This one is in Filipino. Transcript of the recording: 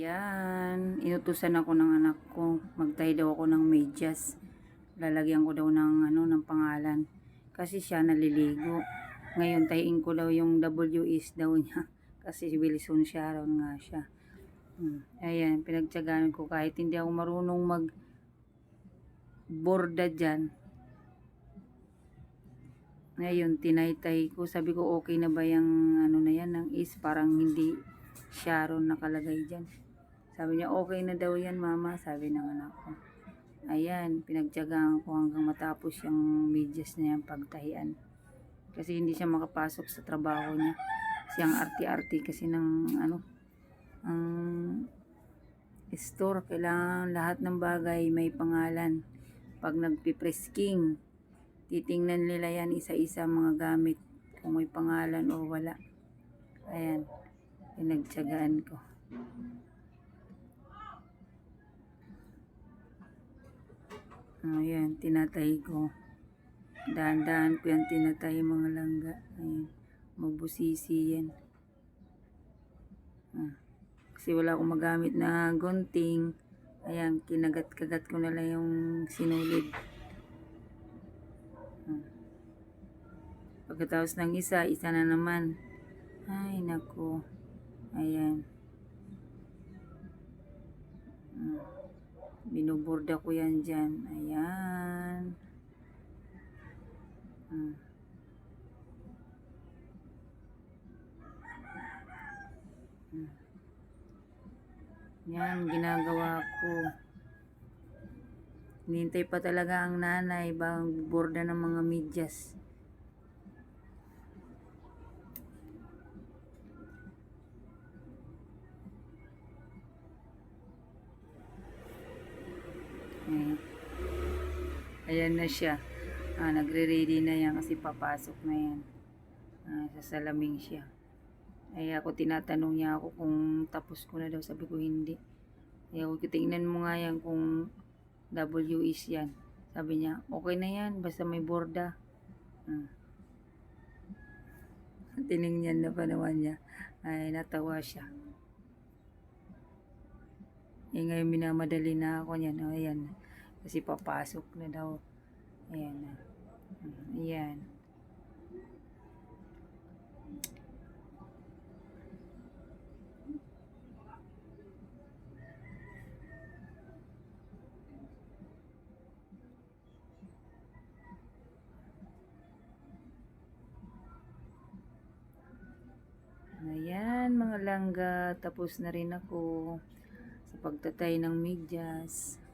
Ayan, inutusan ako ng anak ko, magtahi daw ako ng medyas. Lalagyan ko daw ng ng pangalan. Kasi siya naliligo. Ngayon tahiin ko daw yung WS daw niya. Kasi Wilson Sharon nga siya. Ayan, pinagtiyagaan ko kahit hindi ako marunong borda diyan. Ngayon, tinaytay ko. Sabi ko, okay na ba yung na yan, ng is parang hindi Sharon nakalagay dyan. Sabi niya, okay na daw yan, mama. Sabi ng anak ko. Ayan, pinagtiyagaan ko hanggang matapos yung medyas na yan pagtahian. Kasi hindi siya makapasok sa trabaho niya. Kasi ang arti-arti kasi ng ang store. Kailangan lahat ng bagay may pangalan. Pag nagpipresking, titingnan nila yan isa-isa mga gamit. Kung may pangalan o wala. Ayan, pinagtiyagaan ko. Ayan, tinatay ko. Dahan-dahan ko yan tinatay mga langga. Ayan, mabusisi yan. Kasi wala akong magamit na gunting. Ayan, kinagat-kagat ko na lang yung sinulid. Pagkatapos ng isa na naman. Ay, naku. Ayan. Binuborda ko yan dyan. Ayan. Yan, ginagawa ko. Hinintay pa talaga ang nanay bago borda ng mga medyas. Ayan na siya. Nagre-ready na yan kasi papasok na yan. Sasalaming siya. Ay ako tinatanong niya ako kung tapos ko na daw. Sabi ko hindi. Ay ako tingnan mo nga yan kung WS yan. Sabi niya okay na yan basta may borda. Tiningnan na pa naman niya. Ay natawa siya. Ngayon minamadali na ako niyan. Ayan. Kasi papasok na daw. Ayan na. Ayan. Ayan mga langga. Tapos na rin ako sa pagtatay ng medyas.